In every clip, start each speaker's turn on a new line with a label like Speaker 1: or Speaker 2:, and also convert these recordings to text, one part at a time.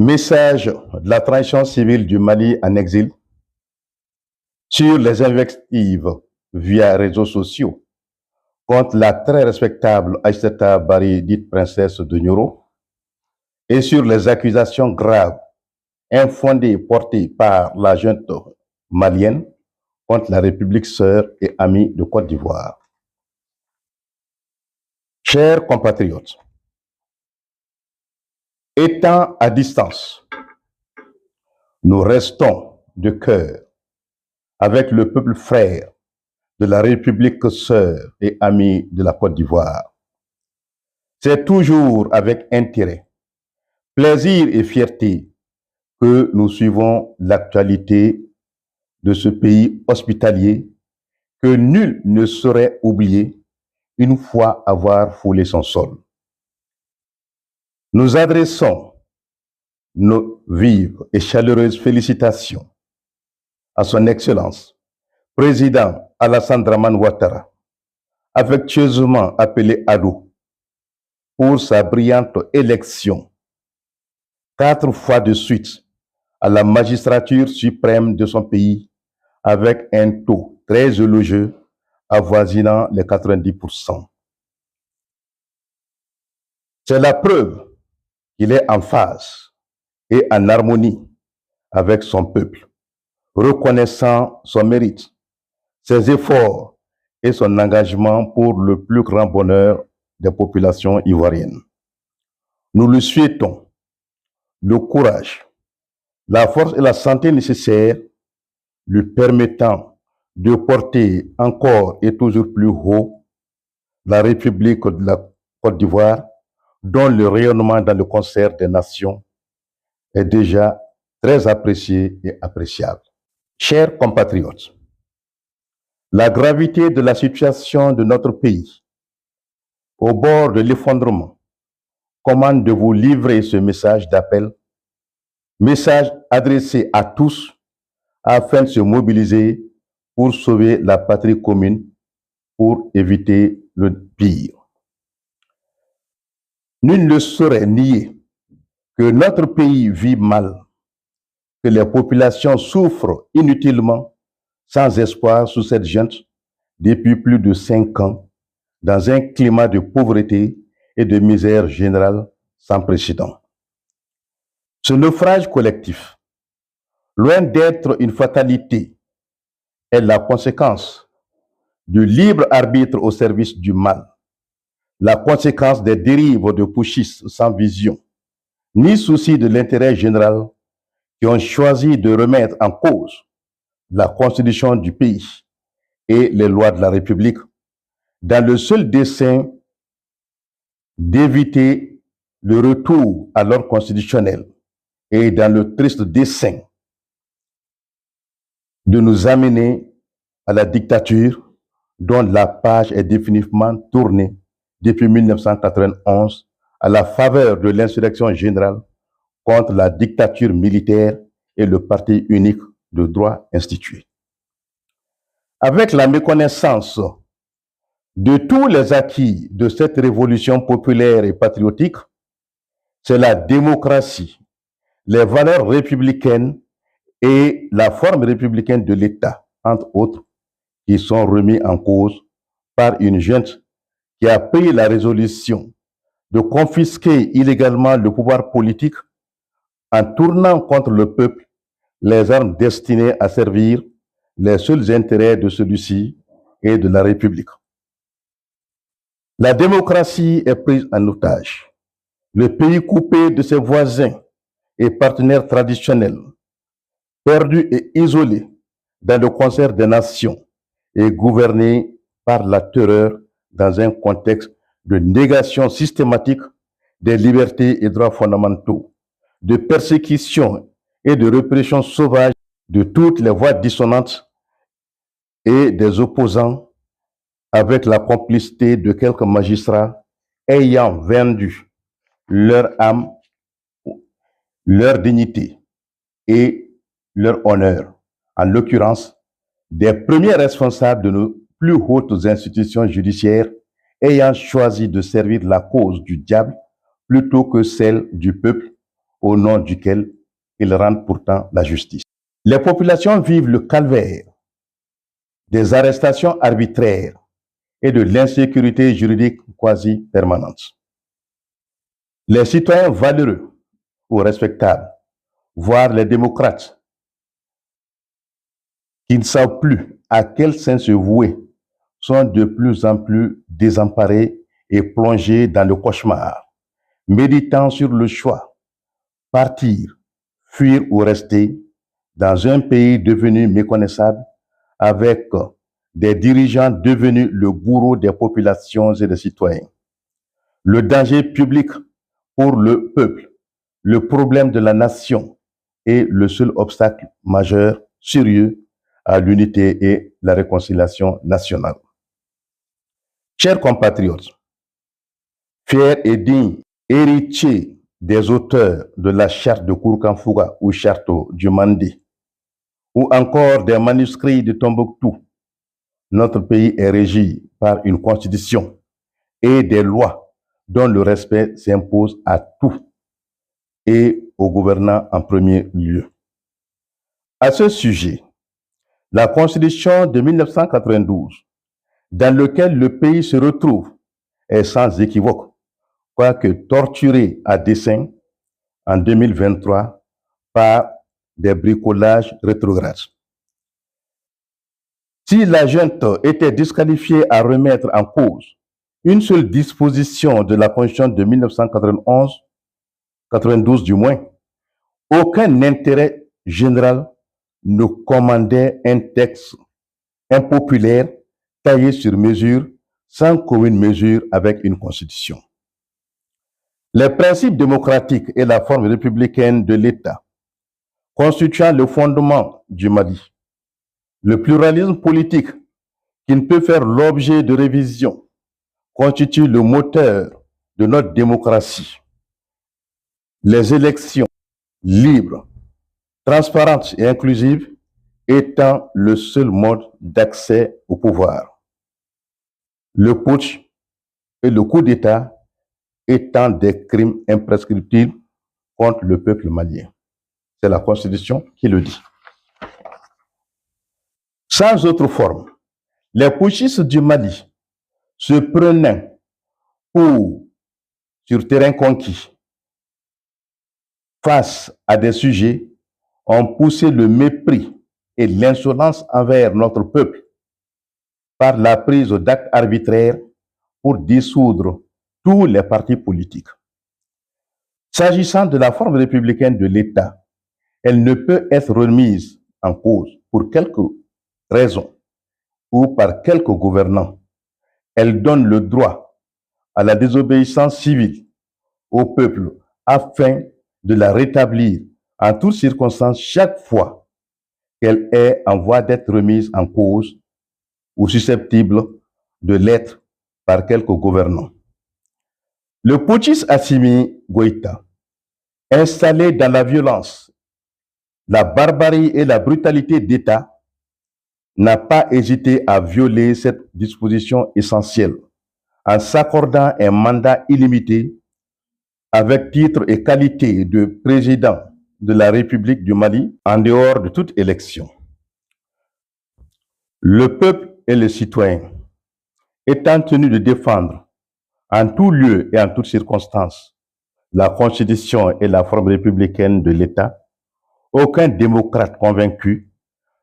Speaker 1: Message de la transition civile du Mali en exil sur les invectives via réseaux sociaux contre la très respectable Aïssata Bari, dite princesse de Nioro, et sur les accusations graves, infondées portées par la junte malienne contre la République sœur et amie de Côte d'Ivoire. Chers compatriotes, étant à distance, nous restons de cœur avec le peuple frère de la République sœur et amie de la Côte d'Ivoire. C'est toujours avec intérêt, plaisir et fierté que nous suivons l'actualité de ce pays hospitalier que nul ne saurait oublier une fois avoir foulé son sol. Nous adressons nos vives et chaleureuses félicitations à son Excellence, Président Alassane Dramane Ouattara, affectueusement appelé Adou, pour sa brillante élection 4 fois de suite à la magistrature suprême de son pays avec un taux très élogieux avoisinant les 90%. C'est la preuve qu'il est en phase et en harmonie avec son peuple, reconnaissant son mérite, ses efforts et son engagement pour le plus grand bonheur des populations ivoiriennes. Nous lui souhaitons le courage, la force et la santé nécessaires lui permettant de porter encore et toujours plus haut la République de la Côte d'Ivoire, dont le rayonnement dans le concert des nations est déjà très apprécié et appréciable. Chers compatriotes, la gravité de la situation de notre pays, au bord de l'effondrement, commande de vous livrer ce message d'appel, message adressé à tous afin de se mobiliser pour sauver la patrie commune, pour éviter le pire. Nul ne saurait nier que notre pays vit mal, que les populations souffrent inutilement, sans espoir sous cette junte, depuis plus de 5 ans, dans un climat de pauvreté et de misère générale sans précédent. Ce naufrage collectif, loin d'être une fatalité, est la conséquence du libre arbitre au service du mal, la conséquence des dérives de putschistes sans vision, ni souci de l'intérêt général, qui ont choisi de remettre en cause la constitution du pays et les lois de la République, dans le seul dessein d'éviter le retour à l'ordre constitutionnel et dans le triste dessein de nous amener à la dictature dont la page est définitivement tournée depuis 1991 à la faveur de l'insurrection générale contre la dictature militaire et le parti unique de droit institué. Avec la méconnaissance de tous les acquis de cette révolution populaire et patriotique, c'est la démocratie, les valeurs républicaines et la forme républicaine de l'État, entre autres, qui sont remis en cause par une junte qui a pris la résolution de confisquer illégalement le pouvoir politique en tournant contre le peuple les armes destinées à servir les seuls intérêts de celui-ci et de la République. La démocratie est prise en otage. Le pays coupé de ses voisins et partenaires traditionnels, perdu et isolé dans le concert des nations et gouverné par la terreur dans un contexte de négation systématique des libertés et droits fondamentaux, de persécution et de répression sauvage de toutes les voix dissonantes et des opposants, avec la complicité de quelques magistrats ayant vendu leur âme, leur dignité et leur honneur, en l'occurrence des premiers responsables de nos plus hautes institutions judiciaires ayant choisi de servir la cause du diable plutôt que celle du peuple au nom duquel ils rendent pourtant la justice. Les populations vivent le calvaire des arrestations arbitraires et de l'insécurité juridique quasi permanente. Les citoyens valeureux ou respectables, voire les démocrates, qui ne savent plus à quel sein se vouer, sont de plus en plus désemparés et plongés dans le cauchemar, méditant sur le choix, partir, fuir ou rester dans un pays devenu méconnaissable avec des dirigeants devenus le bourreau des populations et des citoyens. Le danger public pour le peuple, le problème de la nation est le seul obstacle majeur, sérieux, à l'unité et la réconciliation nationale. Chers compatriotes, fiers et dignes héritiers des auteurs de la charte de Kourkanfouga ou charte du Mandi, ou encore des manuscrits de Tombouctou, notre pays est régi par une constitution et des lois dont le respect s'impose à tous et aux gouvernants en premier lieu. À ce sujet, la constitution de 1992, dans laquelle le pays se retrouve, est sans équivoque, quoique torturée à dessein en 2023 par des bricolages rétrogrades. Si la junte était disqualifiée à remettre en cause une seule disposition de la Constitution de 1991, 92 du moins, aucun intérêt général ne commandait un texte impopulaire taillé sur mesure sans commune mesure avec une constitution. Les principes démocratiques et la forme républicaine de l'État constituant le fondement du Mali, le pluralisme politique qui ne peut faire l'objet de révision constitue le moteur de notre démocratie. Les élections libres, transparentes et inclusives étant le seul mode d'accès au pouvoir. Le putsch et le coup d'État étant des crimes imprescriptibles contre le peuple malien. C'est la Constitution qui le dit. Sans autre forme, les putschistes du Mali se prenaient pour, sur terrain conquis, face à des sujets, ont poussé le mépris et l'insolence envers notre peuple par la prise d'actes arbitraires pour dissoudre tous les partis politiques. S'agissant de la forme républicaine de l'État, elle ne peut être remise en cause pour quelque raison ou par quelque gouvernant. Elle donne le droit à la désobéissance civile au peuple afin de la rétablir en toutes circonstances chaque fois qu'elle est en voie d'être remise en cause ou susceptible de l'être par quelque gouvernant. Le putschiste Assimi Goïta, installé dans la violence, la barbarie et la brutalité d'État, n'a pas hésité à violer cette disposition essentielle en s'accordant un mandat illimité avec titre et qualité de président de la République du Mali en dehors de toute élection. Le peuple et les citoyens étant tenus de défendre en tout lieu et en toutes circonstances la Constitution et la forme républicaine de l'État, aucun démocrate convaincu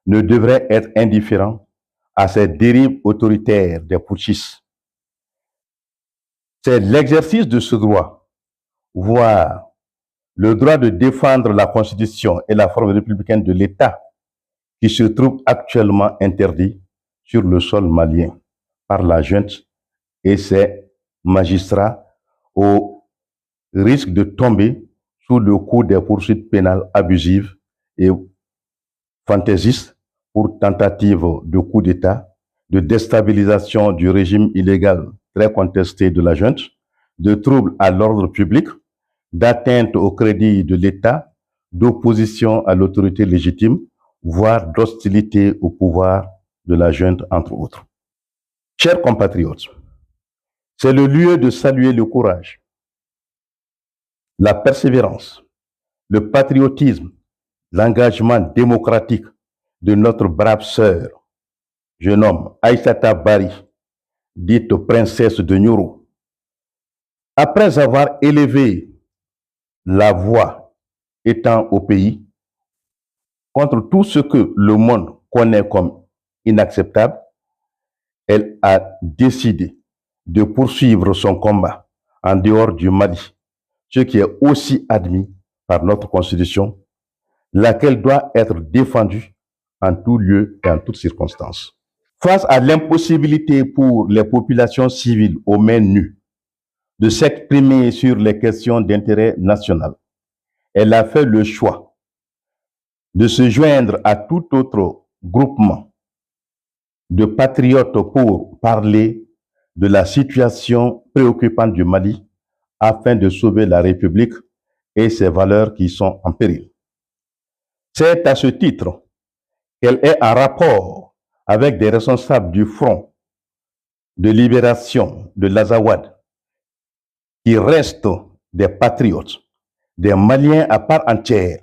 Speaker 1: ne devrait être indifférent à ces dérives autoritaires des putschistes. C'est l'exercice de ce droit, voire le droit de défendre la Constitution et la forme républicaine de l'État, qui se trouve actuellement interdit sur le sol malien par la junte et ses magistrats au risque de tomber sous le coup des poursuites pénales abusives et fantaisistes pour tentative de coup d'État, de déstabilisation du régime illégal très contesté de la junte, de troubles à l'ordre public, d'atteinte au crédit de l'État, d'opposition à l'autorité légitime, voire d'hostilité au pouvoir de la junte, entre autres. Chers compatriotes, c'est le lieu de saluer le courage, la persévérance, le patriotisme, l'engagement démocratique de notre brave sœur, jeune homme Aïssata Bari, dite princesse de Nyoro. Après avoir élevé la voix étant au pays contre tout ce que le monde connaît comme inacceptable, elle a décidé de poursuivre son combat en dehors du Mali, ce qui est aussi admis par notre Constitution, laquelle doit être défendue en tout lieu et en toutes circonstances. Face à l'impossibilité pour les populations civiles aux mains nues de s'exprimer sur les questions d'intérêt national, elle a fait le choix de se joindre à tout autre groupement de patriotes pour parler de la situation préoccupante du Mali afin de sauver la République et ses valeurs qui sont en péril. C'est à ce titre qu'elle est en rapport avec des responsables du Front de libération de l'Azawad qui restent des patriotes, des Maliens à part entière,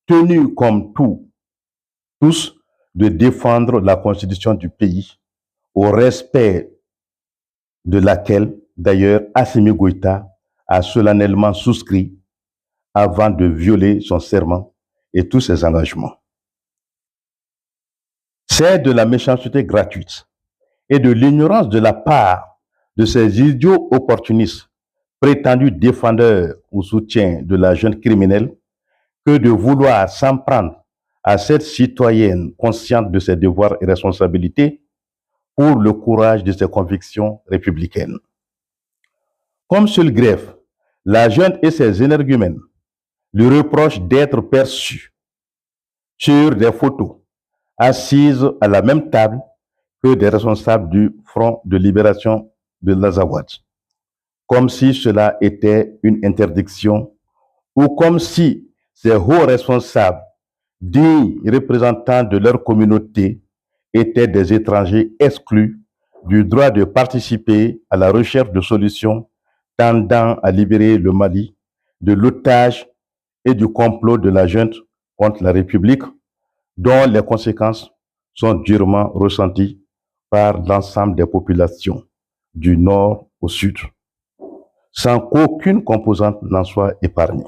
Speaker 1: tenus comme tous de défendre la constitution du pays, au respect de laquelle, d'ailleurs, Assimi Goïta a solennellement souscrit avant de violer son serment et tous ses engagements. C'est de la méchanceté gratuite et de l'ignorance de la part de ces idiots opportunistes, prétendus défendeurs ou soutiens de la jeune criminelle, que de vouloir s'en prendre à cette citoyenne consciente de ses devoirs et responsabilités pour le courage de ses convictions républicaines. Comme seul greffe, la junte et ses énergumènes lui reprochent d'être perçue sur des photos, assises à la même table que des responsables du Front de libération de l'Azawad, comme si cela était une interdiction ou comme si ces hauts responsables, dignes représentants de leur communauté, étaient des étrangers exclus du droit de participer à la recherche de solutions tendant à libérer le Mali de l'otage et du complot de la junte contre la République, dont les conséquences sont durement ressenties par l'ensemble des populations du nord au sud, sans qu'aucune composante n'en soit épargnée.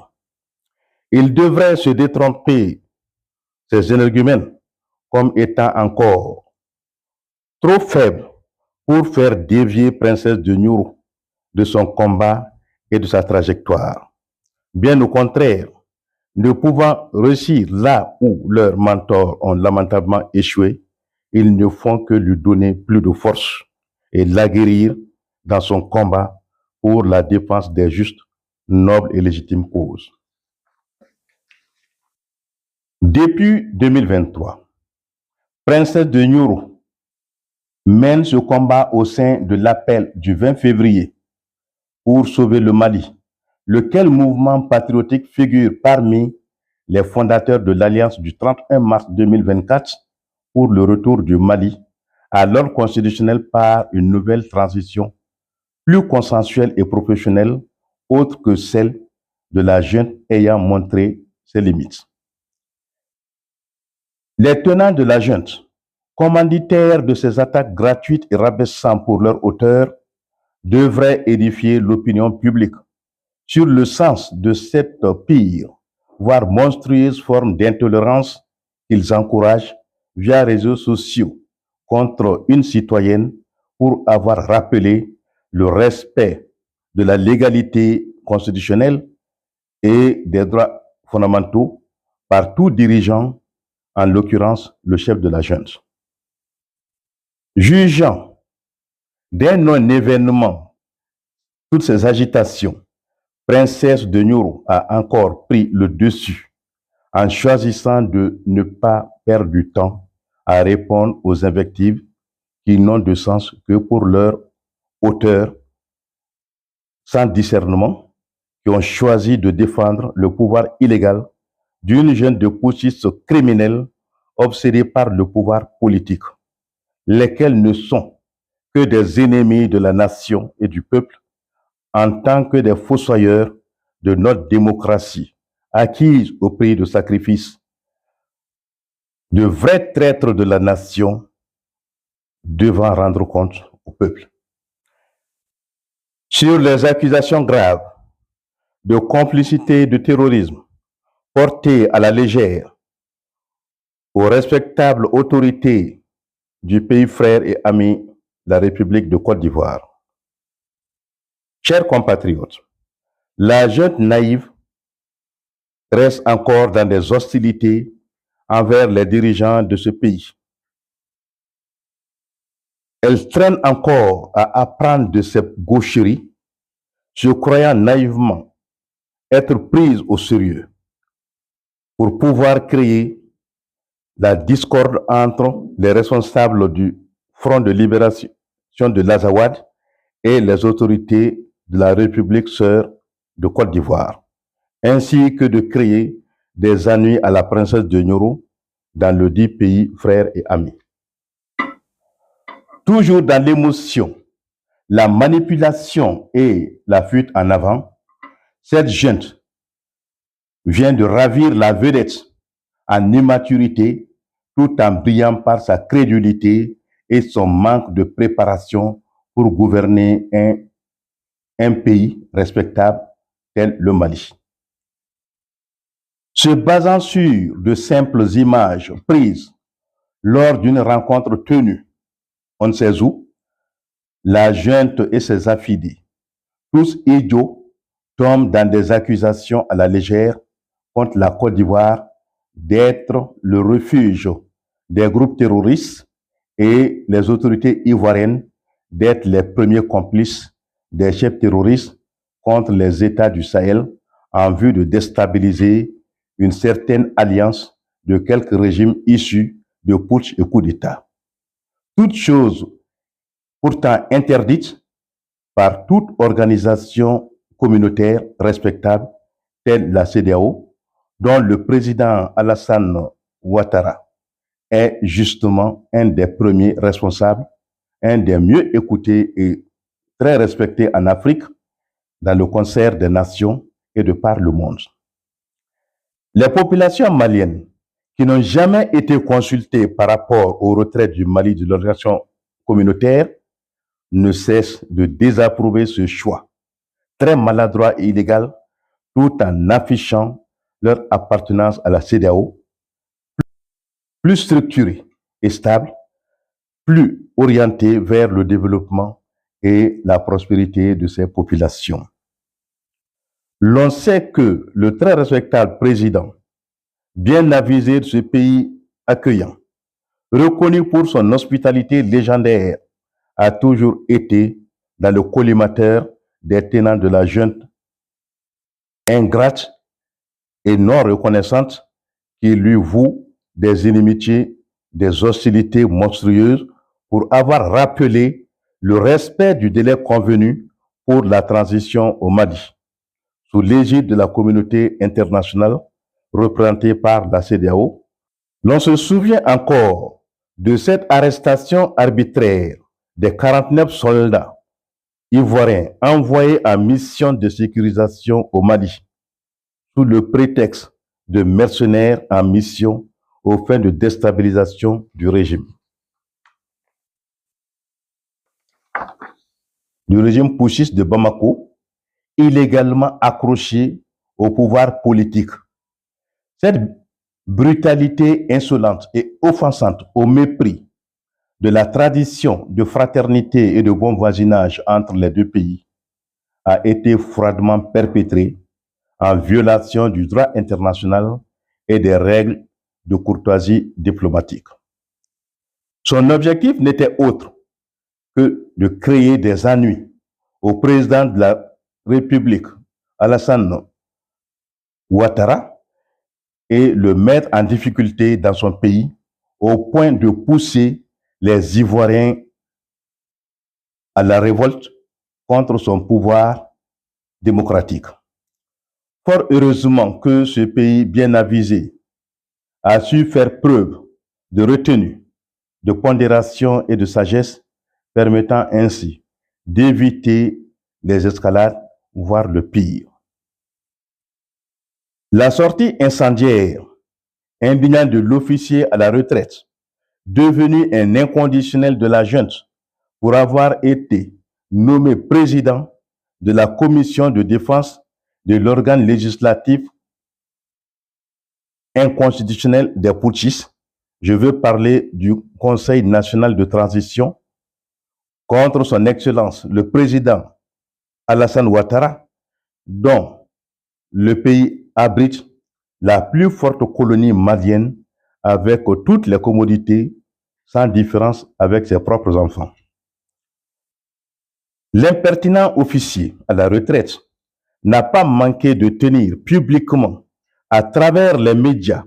Speaker 1: Il devrait se détromper ces énergumènes comme étant encore trop faibles pour faire dévier Princesse de Nyoro de son combat et de sa trajectoire. Bien au contraire, ne pouvant réussir là où leurs mentors ont lamentablement échoué, ils ne font que lui donner plus de force et l'aguerrir dans son combat pour la défense des justes, nobles et légitimes causes. Depuis 2023, Princesse de Nyoro mène ce combat au sein de l'appel du 20 février pour sauver le Mali, lequel mouvement patriotique figure parmi les fondateurs de l'Alliance du 31 mars 2024 pour le retour du Mali à l'ordre constitutionnel par une nouvelle transition plus consensuelle et professionnelle, autre que celle de la junte ayant montré ses limites. Les tenants de la junte, commanditaires de ces attaques gratuites et rabaissantes pour leur auteur, devraient édifier l'opinion publique sur le sens de cette pire, voire monstrueuse forme d'intolérance qu'ils encouragent via les réseaux sociaux contre une citoyenne pour avoir rappelé le respect de la légalité constitutionnelle et des droits fondamentaux par tout dirigeant, en l'occurrence le chef de la junte. Jugeant d'un non-événement toutes ces agitations, Princesse de Nyoro a encore pris le dessus en choisissant de ne pas perdre du temps à répondre aux invectives qui n'ont de sens que pour leur auteur sans discernement, qui ont choisi de défendre le pouvoir illégal d'une jeune de putschistes criminels obsédés par le pouvoir politique, lesquels ne sont que des ennemis de la nation et du peuple en tant que des fossoyeurs de notre démocratie, acquise au prix de sacrifices, de vrais traîtres de la nation devant rendre compte au peuple. Sur les accusations graves de complicité de terrorisme portées à la légère aux respectables autorités du pays frère et ami, la République de Côte d'Ivoire. Chers compatriotes, la junte naïve reste encore dans des hostilités envers les dirigeants de ce pays. Elle traîne encore à apprendre de ces gaucheries, se croyant naïvement être prise au sérieux pour pouvoir créer la discorde entre les responsables du Front de libération de l'Azawad et les autorités de la République sœur de Côte d'Ivoire, ainsi que de créer des ennuis à la princesse de Nyoro dans le dit pays frère et ami. Toujours dans l'émotion, la manipulation et la fuite en avant, cette junte vient de ravir la vedette en immaturité tout en brillant par sa crédulité et son manque de préparation pour gouverner un pays respectable tel le Mali. Se basant sur de simples images prises lors d'une rencontre tenue, on ne sait où, la junte et ses affidés, tous idiots, tombent dans des accusations à la légère contre la Côte d'Ivoire d'être le refuge des groupes terroristes et les autorités ivoiriennes d'être les premiers complices des chefs terroristes contre les États du Sahel en vue de déstabiliser une certaine alliance de quelques régimes issus de putsch et coups d'État. Toutes choses pourtant interdites par toute organisation communautaire respectable telle la CEDEAO, dont le président Alassane Ouattara est justement un des premiers responsables, un des mieux écoutés et très respectés en Afrique, dans le concert des nations et de par le monde. Les populations maliennes qui n'ont jamais été consultées par rapport au retrait du Mali de l'organisation communautaire ne cessent de désapprouver ce choix très maladroit et illégal, tout en affichant leur appartenance à la CEDEAO, plus structurée et stable, plus orientée vers le développement et la prospérité de ces populations. L'on sait que le très respectable président, bien avisé de ce pays accueillant, reconnu pour son hospitalité légendaire, a toujours été dans le collimateur des tenants de la junte ingrate et non reconnaissante qui lui voue des inimitiés, des hostilités monstrueuses pour avoir rappelé le respect du délai convenu pour la transition au Mali, sous l'égide de la communauté internationale représentée par la CEDEAO. L'on se souvient encore de cette arrestation arbitraire des 49 soldats ivoiriens envoyés en mission de sécurisation au Mali, sous le prétexte de mercenaires en mission aux fins de déstabilisation du régime putschiste de Bamako, illégalement accroché au pouvoir politique. Cette brutalité insolente et offensante au mépris de la tradition de fraternité et de bon voisinage entre les deux pays a été froidement perpétrée en violation du droit international et des règles de courtoisie diplomatique. Son objectif n'était autre que de créer des ennuis au président de la République, Alassane Ouattara, et le mettre en difficulté dans son pays au point de pousser les Ivoiriens à la révolte contre son pouvoir démocratique. Fort heureusement que ce pays bien avisé a su faire preuve de retenue, de pondération et de sagesse, permettant ainsi d'éviter les escalades, voire le pire. La sortie incendiaire, indignant de l'officier à la retraite, devenu un inconditionnel de la junte pour avoir été nommé président de la commission de défense de l'organe législatif inconstitutionnel des putschistes. Je veux parler du Conseil national de transition contre son Excellence le président Alassane Ouattara, dont le pays abrite la plus forte colonie malienne avec toutes les commodités, sans différence avec ses propres enfants. L'impertinent officier à la retraite n'a pas manqué de tenir publiquement à travers les médias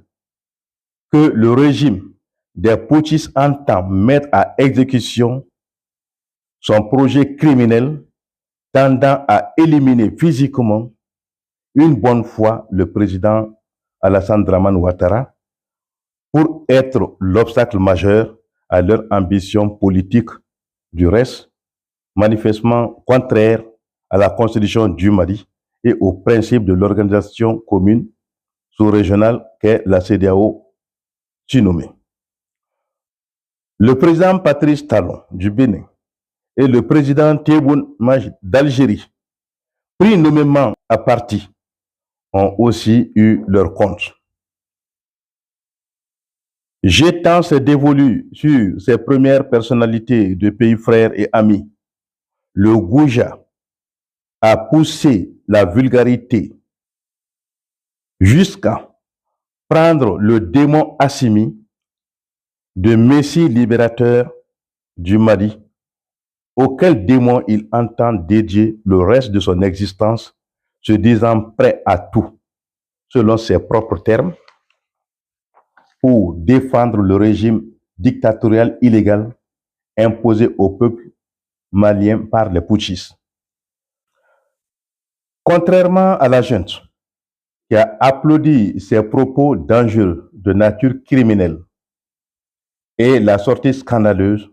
Speaker 1: que le régime des putschistes entend mettre à exécution son projet criminel tendant à éliminer physiquement une bonne fois le président Alassane Dramane Ouattara pour être l'obstacle majeur à leur ambition politique, du reste manifestement contraire à la constitution du Mali et aux principes de l'organisation commune sous-régionale qu'est la CEDEAO nommée. Le président Patrice Talon du Bénin et le président Tebboune d'Algérie, pris nommément à partie, ont aussi eu leur compte. Jetant ses dévolus sur ses premières personnalités de pays frères et amis, le Gouja a poussé la vulgarité jusqu'à prendre le démon Assimi de Messie libérateur du Mali, auquel démon il entend dédier le reste de son existence, se disant prêt à tout, selon ses propres termes, pour défendre le régime dictatorial illégal imposé au peuple malien par les putschistes. Contrairement à la junte, qui a applaudi ses propos dangereux de nature criminelle et la sortie scandaleuse,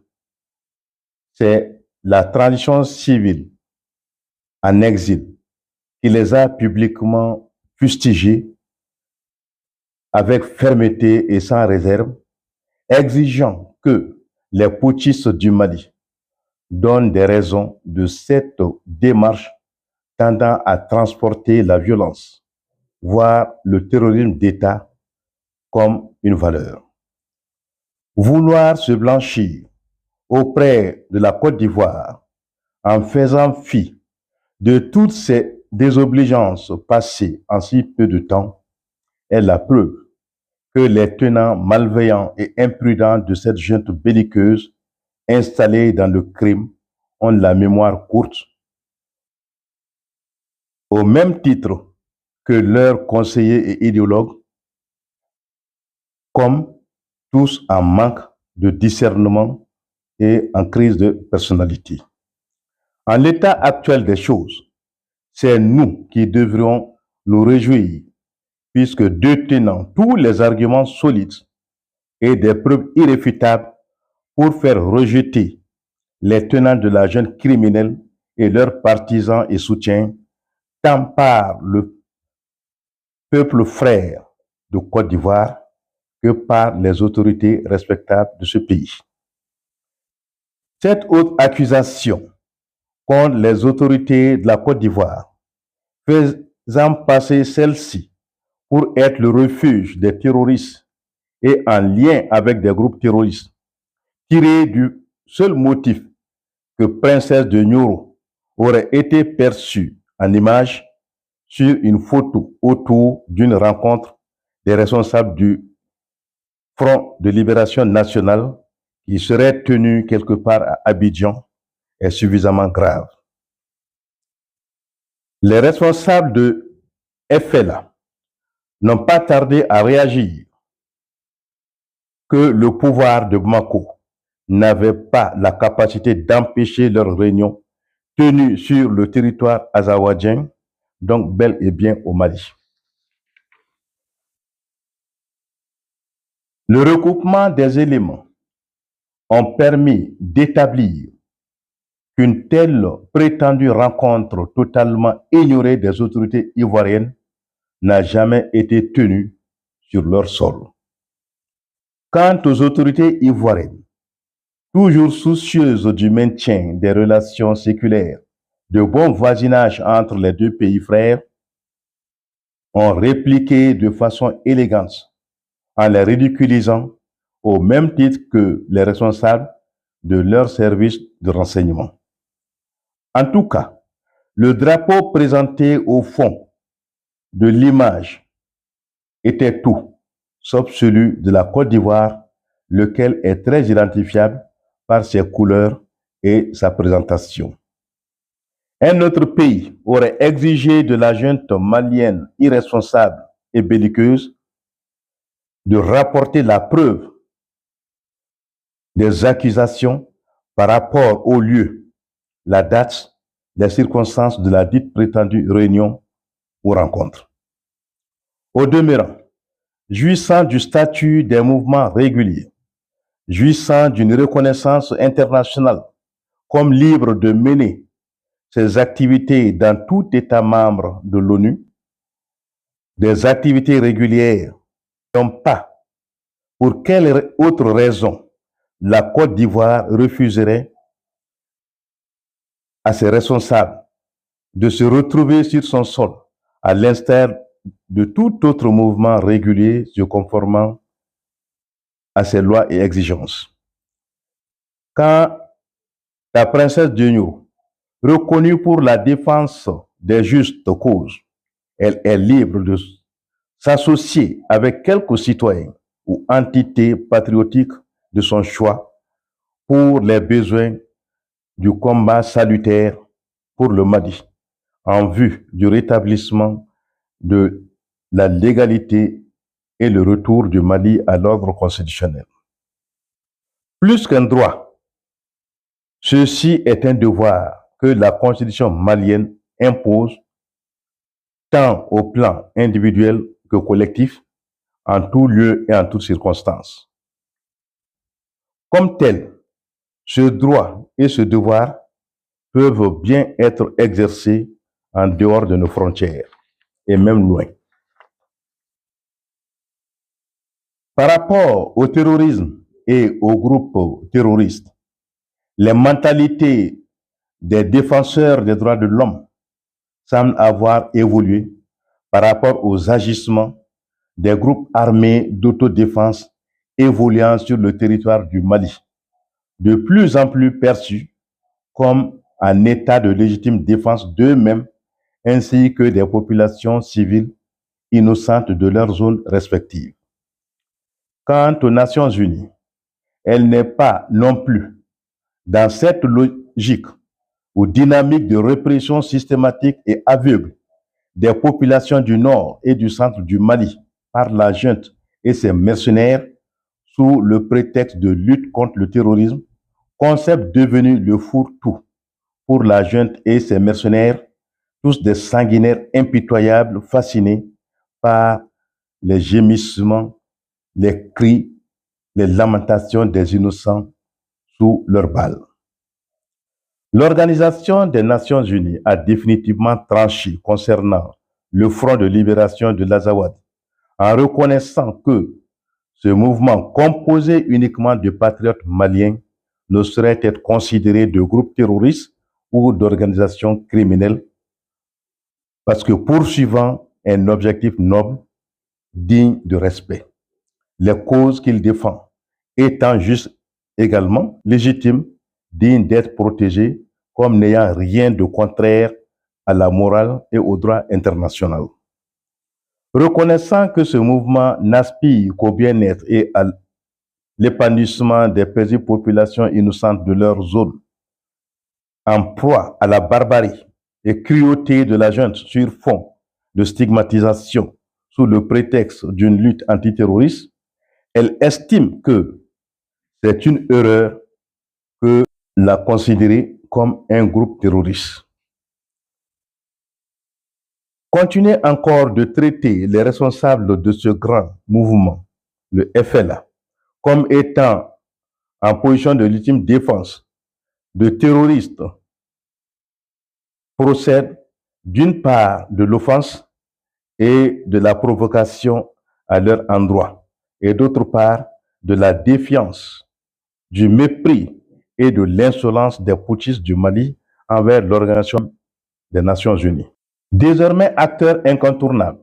Speaker 1: c'est la transition civile en exil qui les a publiquement fustigés avec fermeté et sans réserve, exigeant que les putschistes du Mali donnent des raisons de cette démarche tendant à transporter la violence, voire le terrorisme d'État comme une valeur. Vouloir se blanchir auprès de la Côte d'Ivoire en faisant fi de toutes ces désobligeances passées en si peu de temps est la preuve que les tenants malveillants et imprudents de cette junte belliqueuse installée dans le crime ont la mémoire courte, au même titre que leurs conseillers et idéologues, comme tous en manque de discernement et en crise de personnalité. En l'état actuel des choses, c'est nous qui devrions nous réjouir, puisque détenant tous les arguments solides et des preuves irréfutables pour faire rejeter les tenants de la junte criminelle et leurs partisans et soutiens, tant par le peuple frère de Côte d'Ivoire que par les autorités respectables de ce pays. Cette haute accusation contre les autorités de la Côte d'Ivoire, faisant passer celle-ci pour être le refuge des terroristes et en lien avec des groupes terroristes, tiré du seul motif que Princesse de Nyoro aurait été perçue en image sur une photo autour d'une rencontre des responsables du Front de libération nationale qui serait tenue quelque part à Abidjan, est suffisamment grave. Les responsables de FLA n'ont pas tardé à réagir que le pouvoir de Bamako n'avait pas la capacité d'empêcher leur réunion tenue sur le territoire azawadien, donc bel et bien au Mali. Le recoupement des éléments ont permis d'établir qu'une telle prétendue rencontre totalement ignorée des autorités ivoiriennes n'a jamais été tenu sur leur sol. Quant aux autorités ivoiriennes, toujours soucieuses du maintien des relations séculaires, de bon voisinage entre les deux pays frères, ont répliqué de façon élégante en les ridiculisant au même titre que les responsables de leurs services de renseignement. En tout cas, le drapeau présenté au fond de l'image était tout, sauf celui de la Côte d'Ivoire, lequel est très identifiable par ses couleurs et sa présentation. Un autre pays aurait exigé de la junte malienne irresponsable et belliqueuse de rapporter la preuve des accusations par rapport au lieu, la date, les circonstances de la dite prétendue réunion ou rencontre. Au demeurant, jouissant du statut des mouvements réguliers, jouissant d'une reconnaissance internationale comme libre de mener ses activités dans tout État membre de l'ONU, des activités régulières n'ont pas, pour quelle autre raison, la Côte d'Ivoire refuserait à ses responsables de se retrouver sur son sol, à l'instar de tout autre mouvement régulier se conformant à ses lois et exigences. Quand la princesse Diogno, reconnue pour la défense des justes causes, elle est libre de s'associer avec quelques citoyens ou entités patriotiques de son choix pour les besoins du combat salutaire pour le Mali, en vue du rétablissement de la légalité et le retour du Mali à l'ordre constitutionnel. Plus qu'un droit, ceci est un devoir que la constitution malienne impose tant au plan individuel que collectif, en tout lieu et en toutes circonstances. Comme tel, ce droit et ce devoir peuvent bien être exercés en dehors de nos frontières, et même loin. Par rapport au terrorisme et aux groupes terroristes, les mentalités des défenseurs des droits de l'homme semblent avoir évolué par rapport aux agissements des groupes armés d'autodéfense évoluant sur le territoire du Mali, de plus en plus perçus comme en état de légitime défense d'eux-mêmes ainsi que des populations civiles innocentes de leurs zones respectives. Quant aux Nations Unies, elle n'est pas non plus dans cette logique ou dynamique de répression systématique et aveugle des populations du nord et du centre du Mali par la junte et ses mercenaires sous le prétexte de lutte contre le terrorisme, concept devenu le fourre-tout pour la junte et ses mercenaires, tous des sanguinaires impitoyables fascinés par les gémissements, les cris, les lamentations des innocents sous leurs balles. L'Organisation des Nations Unies a définitivement tranché concernant le Front de libération de l'Azawad, en reconnaissant que ce mouvement composé uniquement de patriotes maliens ne saurait être considéré de groupe terroriste ou d'organisation criminelle, parce que poursuivant un objectif noble, digne de respect, les causes qu'il défend étant juste également légitimes, dignes d'être protégées comme n'ayant rien de contraire à la morale et au droit international. Reconnaissant que ce mouvement n'aspire qu'au bien-être et à l'épanouissement des paisibles populations innocentes de leur zone, en proie à la barbarie et cruauté de la junte sur fond de stigmatisation sous le prétexte d'une lutte antiterroriste, elle estime que c'est une erreur que la considérer comme un groupe terroriste. Continuer encore de traiter les responsables de ce grand mouvement, le FLA, comme étant en position de légitime défense de terroristes procède d'une part de l'offense et de la provocation à leur endroit, et d'autre part, de la défiance, du mépris et de l'insolence des putschistes du Mali envers l'Organisation des Nations Unies. Désormais acteur incontournable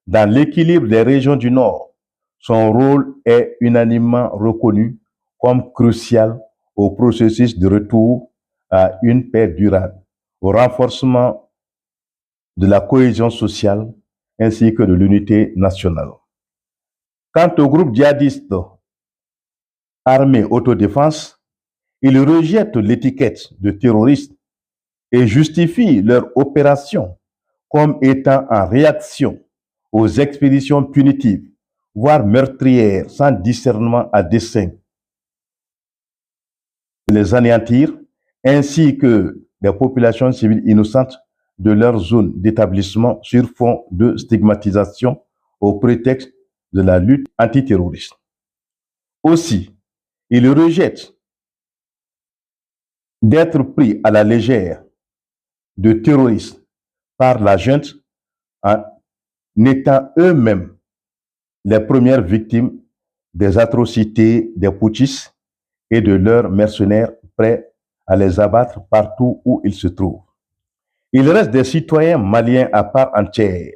Speaker 1: dans l'équilibre des régions du Nord, son rôle est unanimement reconnu comme crucial au processus de retour à une paix durable, au renforcement de la cohésion sociale ainsi que de l'unité nationale. Quant au groupe djihadiste armé autodéfense, ils rejettent l'étiquette de terroriste et justifient leur opération comme étant en réaction aux expéditions punitives, voire meurtrières, sans discernement à dessein, de les anéantir, ainsi que des populations civiles innocentes de leur zone d'établissement sur fond de stigmatisation au prétexte de la lutte antiterroriste. Aussi, ils rejettent d'être pris à la légère de terroristes par la junte en étant eux-mêmes les premières victimes des atrocités des putschistes et de leurs mercenaires prêts à les abattre partout où ils se trouvent. Il reste des citoyens maliens à part entière,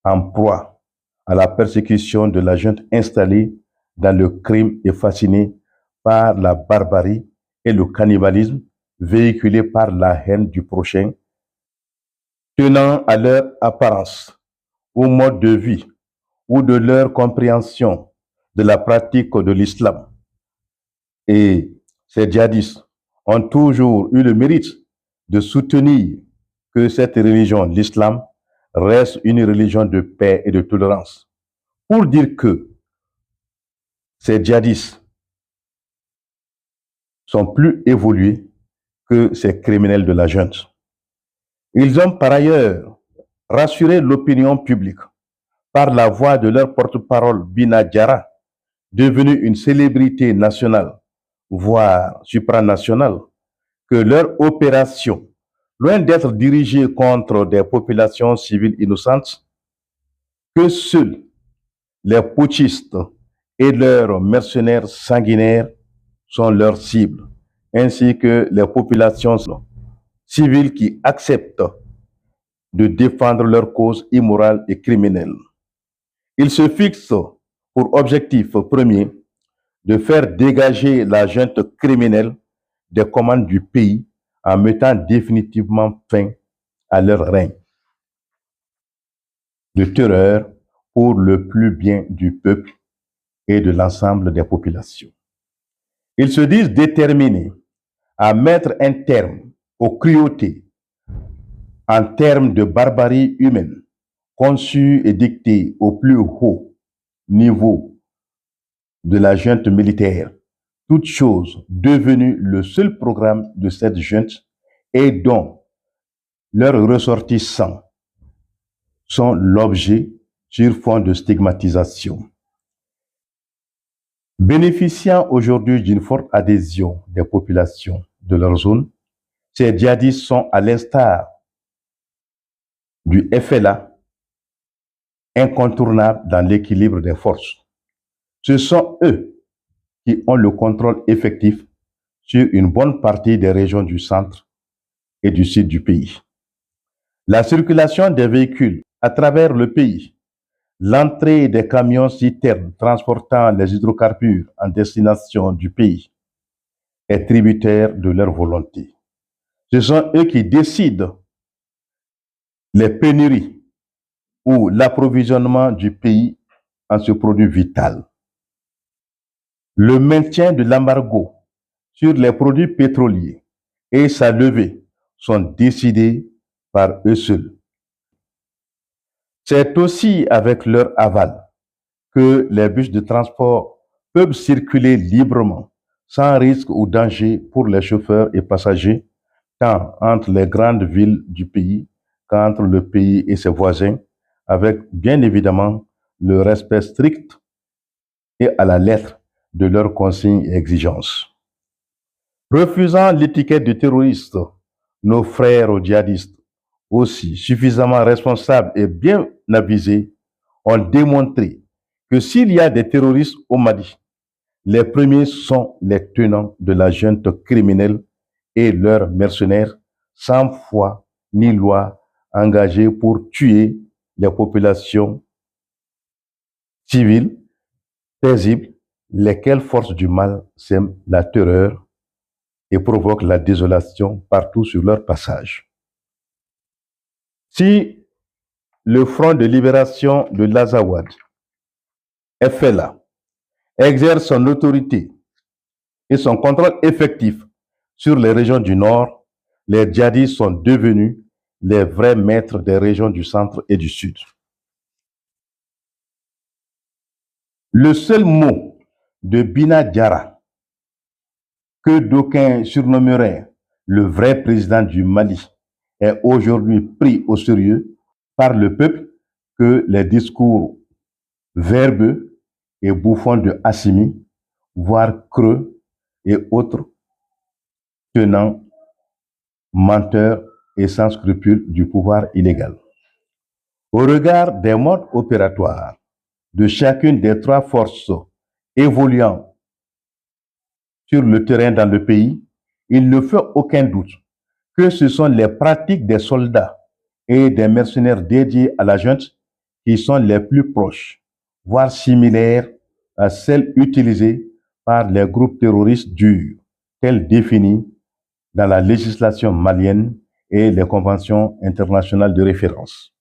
Speaker 1: en proie à la persécution de la junte installée dans le crime et fascinée par la barbarie et le cannibalisme véhiculés par la haine du prochain, tenant à leur apparence, au mode de vie ou de leur compréhension de la pratique de l'islam. Et ces djihadistes ont toujours eu le mérite de soutenir que cette religion, l'islam, reste une religion de paix et de tolérance. Pour dire que ces djihadistes sont plus évolués que ces criminels de la junte. Ils ont par ailleurs rassuré l'opinion publique par la voix de leur porte-parole Bina Diarra, devenue une célébrité nationale, voire supranationale, que leur opération, loin d'être dirigée contre des populations civiles innocentes, que seuls les putschistes et leurs mercenaires sanguinaires sont leurs cibles, ainsi que les populations civiles qui acceptent de défendre leur cause immorale et criminelle. Ils se fixent pour objectif premier de faire dégager la junte criminelle des commandes du pays en mettant définitivement fin à leur règne de terreur pour le plus bien du peuple et de l'ensemble des populations. Ils se disent déterminés à mettre un terme aux cruautés en termes de barbarie humaine conçues et dictées au plus haut niveau de la junte militaire, toute chose devenue le seul programme de cette junte et dont leurs ressortissants sont l'objet sur fond de stigmatisation. Bénéficiant aujourd'hui d'une forte adhésion des populations de leur zone, ces djihadistes sont, à l'instar du FLA, incontournables dans l'équilibre des forces. Ce sont eux qui ont le contrôle effectif sur une bonne partie des régions du centre et du sud du pays. La circulation des véhicules à travers le pays, l'entrée des camions citernes transportant les hydrocarbures en destination du pays est tributaire de leur volonté. Ce sont eux qui décident les pénuries ou l'approvisionnement du pays en ce produit vital. Le maintien de l'embargo sur les produits pétroliers et sa levée sont décidés par eux seuls. C'est aussi avec leur aval que les bus de transport peuvent circuler librement, sans risque ou danger pour les chauffeurs et passagers, tant entre les grandes villes du pays qu'entre le pays et ses voisins, avec bien évidemment le respect strict et à la lettre de leurs consignes et exigences. Refusant l'étiquette de terroriste, nos frères djihadistes aussi suffisamment responsables et bien avisés, ont démontré que s'il y a des terroristes au Mali, les premiers sont les tenants de la junte criminelle et leurs mercenaires sans foi ni loi engagés pour tuer les populations civiles paisibles, lesquelles forces du mal sèment la terreur et provoquent la désolation partout sur leur passage. Si le Front de libération de l'Azawad, FLA, exerce son autorité et son contrôle effectif sur les régions du Nord, les djihadistes sont devenus les vrais maîtres des régions du centre et du sud. Le seul mot de Bina Diarra, que d'aucuns surnommeraient le vrai président du Mali, est aujourd'hui pris au sérieux par le peuple que les discours verbeux et bouffons de Assimi, voire creux et autres tenants, menteurs et sans scrupules du pouvoir illégal. Au regard des modes opératoires de chacune des trois forces évoluant sur le terrain dans le pays, il ne fait aucun doute que ce sont les pratiques des soldats et des mercenaires dédiés à la junte qui sont les plus proches, voire similaires à celles utilisées par les groupes terroristes durs, tels définis dans la législation malienne et les conventions internationales de référence.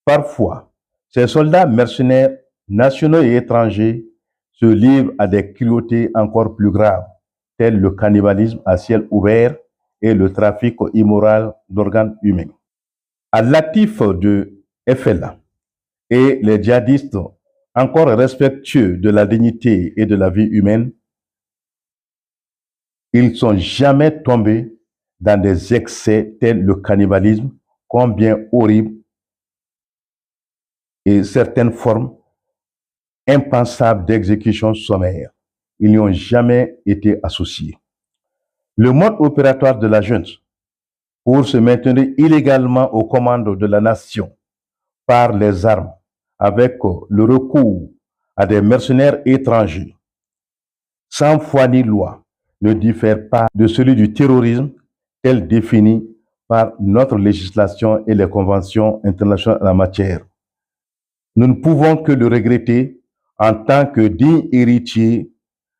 Speaker 1: Parfois, ces soldats mercenaires nationaux et étrangers se livrent à des cruautés encore plus graves, telles le cannibalisme à ciel ouvert et le trafic immoral d'organes humains. À l'actif de FLA et les djihadistes encore respectueux de la dignité et de la vie humaine, ils ne sont jamais tombés dans des excès tels le cannibalisme, combien horrible, et certaines formes impensables d'exécution sommaire. Ils n'y ont jamais été associés. Le mode opératoire de la junte pour se maintenir illégalement aux commandes de la nation par les armes, avec le recours à des mercenaires étrangers, sans foi ni loi, ne diffère pas de celui du terrorisme tel défini par notre législation et les conventions internationales en la matière. Nous ne pouvons que le regretter en tant que dignes héritiers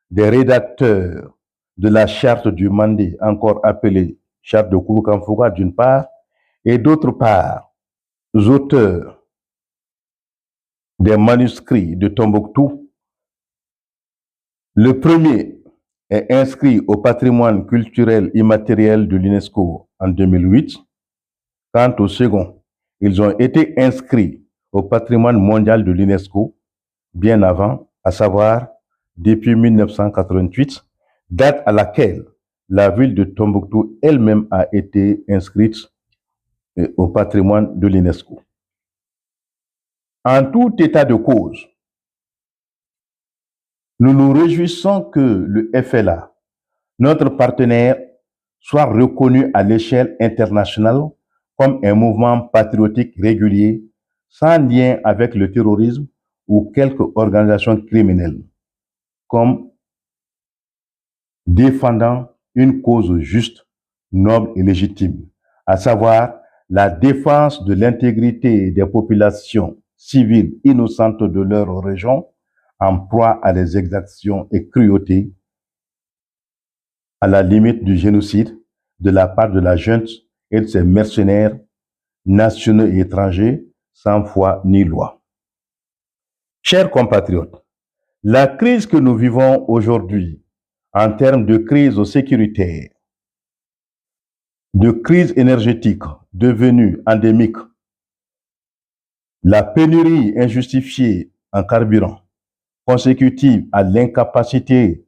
Speaker 1: des rédacteurs de la charte du Mandé, encore appelée charte de Kouroukanfouga d'une part, et d'autre part, auteurs des manuscrits de Tombouctou. Le premier est inscrit au patrimoine culturel immatériel de l'UNESCO en 2008. Quant au second, ils ont été inscrits au patrimoine mondial de l'UNESCO bien avant, à savoir depuis 1988, date à laquelle la ville de Tombouctou elle-même a été inscrite au patrimoine de l'UNESCO. En tout état de cause, nous nous réjouissons que le FLA, notre partenaire, soit reconnu à l'échelle internationale comme un mouvement patriotique régulier, sans lien avec le terrorisme ou quelque organisation criminelle, comme défendant une cause juste, noble et légitime, à savoir la défense de l'intégrité des populations civiles innocentes de leur région en proie à des exactions et cruautés, à la limite du génocide de la part de la junte et de ses mercenaires nationaux et étrangers sans foi ni loi. Chers compatriotes, la crise que nous vivons aujourd'hui en termes de crise sécuritaire, de crise énergétique devenue endémique, la pénurie injustifiée en carburant, consécutive à l'incapacité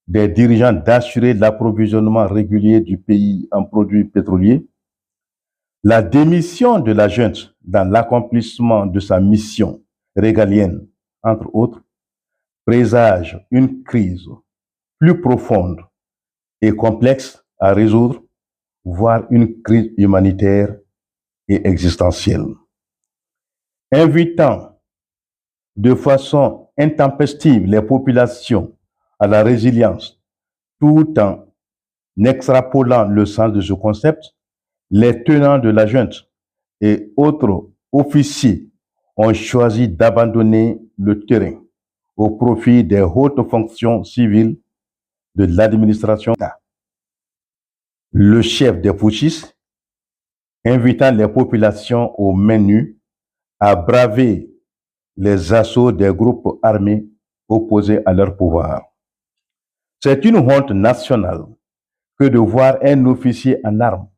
Speaker 1: des dirigeants d'assurer l'approvisionnement régulier du pays en produits pétroliers, la démission de la junte dans l'accomplissement de sa mission régalienne, entre autres, présage une crise plus profonde et complexe à résoudre, voire une crise humanitaire et existentielle. Invitant de façon intempestive les populations à la résilience, tout en extrapolant le sens de ce concept, les tenants de la junte et autres officiers ont choisi d'abandonner le terrain au profit des hautes fonctions civiles de l'administration. Le chef des putschistes, invitant les populations aux mains nues à braver les assauts des groupes armés opposés à leur pouvoir. C'est une honte nationale que de voir un officier en armes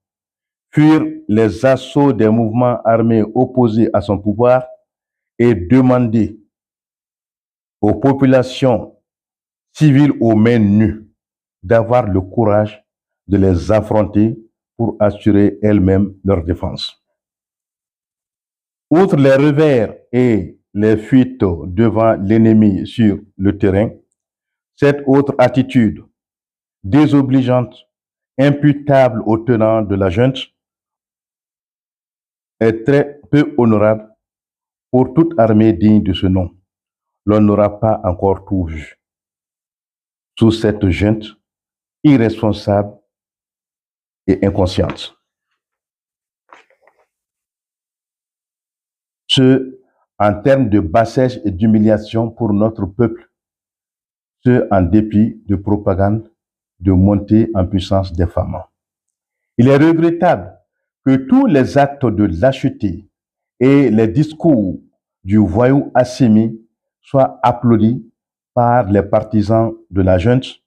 Speaker 1: fuir les assauts des mouvements armés opposés à son pouvoir et demander aux populations civiles aux mains nues d'avoir le courage de les affronter pour assurer elles-mêmes leur défense. Outre les revers et les fuites devant l'ennemi sur le terrain, cette autre attitude désobligeante, imputable aux tenants de la junte, est très peu honorable pour toute armée digne de ce nom. L'on n'aura pas encore tout vu. Sous cette junte irresponsable et inconsciente. Ce, en termes de bassesse et d'humiliation pour notre peuple, ce, en dépit de propagande, de montée en puissance des femmes. Il est regrettable que tous les actes de lâcheté et les discours du voyou Assimi soient applaudis par les partisans de la junte,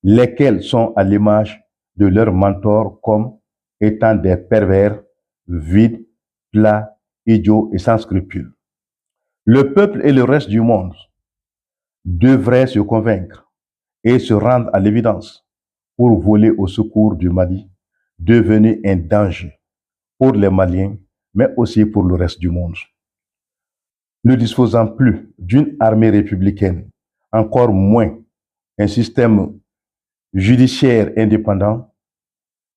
Speaker 1: lesquels sont à l'image de leurs mentors comme étant des pervers, vides, plats, idiots et sans scrupules. Le peuple et le reste du monde devraient se convaincre et se rendre à l'évidence pour voler au secours du Mali, devenu un danger pour les Maliens, mais aussi pour le reste du monde. Ne disposant plus d'une armée républicaine, encore moins un système judiciaire indépendant,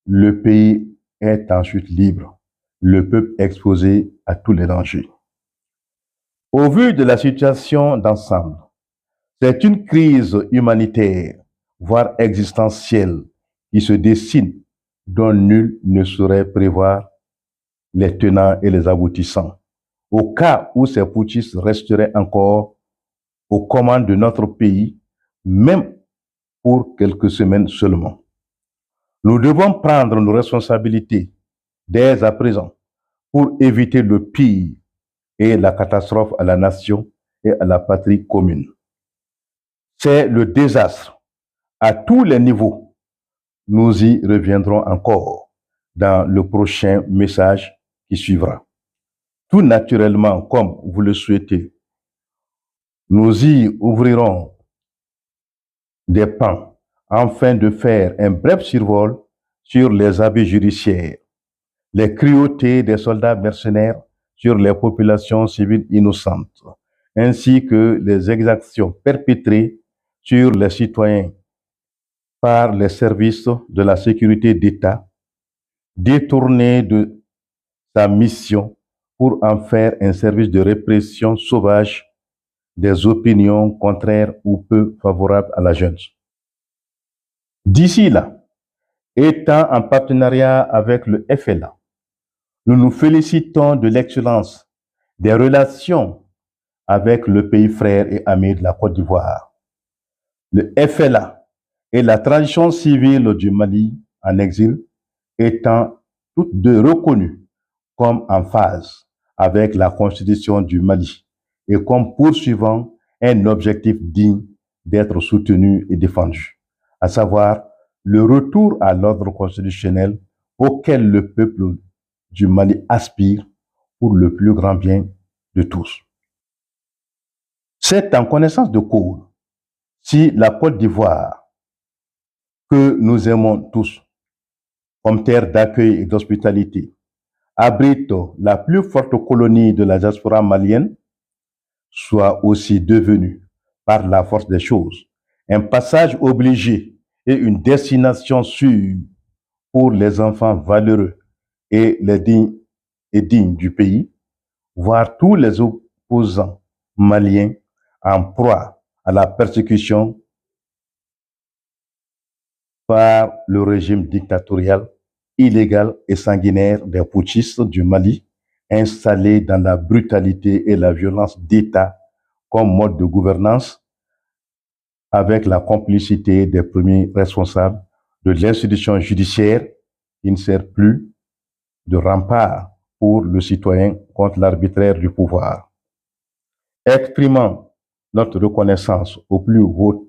Speaker 1: le pays est ensuite libre, le peuple exposé à tous les dangers. Au vu de la situation d'ensemble, c'est une crise humanitaire, voire existentielle, qui se dessine, dont nul ne saurait prévoir les tenants et les aboutissants. Au cas où ces putschistes resteraient encore aux commandes de notre pays, même pour quelques semaines seulement. Nous devons prendre nos responsabilités dès à présent pour éviter le pire et la catastrophe à la nation et à la patrie commune. C'est le désastre à tous les niveaux. Nous y reviendrons encore dans le prochain message qui suivra. Tout naturellement, comme vous le souhaitez, nous y ouvrirons des pans afin de faire un bref survol sur les abus judiciaires, les cruautés des soldats mercenaires sur les populations civiles innocentes, ainsi que les exactions perpétrées sur les citoyens par les services de la sécurité d'État, détournés de sa mission pour en faire un service de répression sauvage des opinions contraires ou peu favorables à la junte. D'ici là, étant en partenariat avec le FLA, nous nous félicitons de l'excellence des relations avec le pays frère et ami de la Côte d'Ivoire. Le FLA et la tradition civile du Mali en exil étant toutes deux reconnues comme en phase avec la constitution du Mali et comme poursuivant un objectif digne d'être soutenu et défendu, à savoir le retour à l'ordre constitutionnel auquel le peuple du Mali aspire pour le plus grand bien de tous. C'est en connaissance de cause si la Côte d'Ivoire, que nous aimons tous, comme terre d'accueil et d'hospitalité, abrite la plus forte colonie de la diaspora malienne, soit aussi devenue, par la force des choses, un passage obligé et une destination sûre pour les enfants valeureux et les dignes et digne du pays, voir tous les opposants maliens en proie à la persécution par le régime dictatorial, illégal et sanguinaire des putschistes du Mali, installés dans la brutalité et la violence d'État comme mode de gouvernance, avec la complicité des premiers responsables de l'institution judiciaire qui ne sert plus de rempart pour le citoyen contre l'arbitraire du pouvoir. Exprimant notre reconnaissance aux plus hautes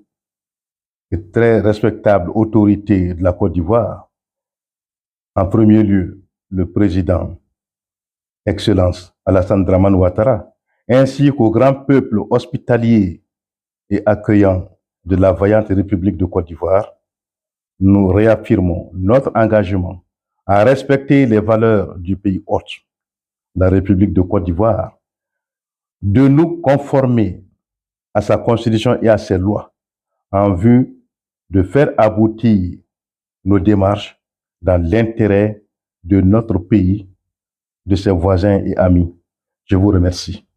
Speaker 1: et très respectables autorités de la Côte d'Ivoire, en premier lieu le président, Excellence Alassane Dramane Ouattara, ainsi qu'au grand peuple hospitalier et accueillant de la vaillante République de Côte d'Ivoire, nous réaffirmons notre engagement à respecter les valeurs du pays hôte, la République de Côte d'Ivoire, de nous conformer à sa constitution et à ses lois en vue de faire aboutir nos démarches dans l'intérêt de notre pays, de ses voisins et amis. Je vous remercie.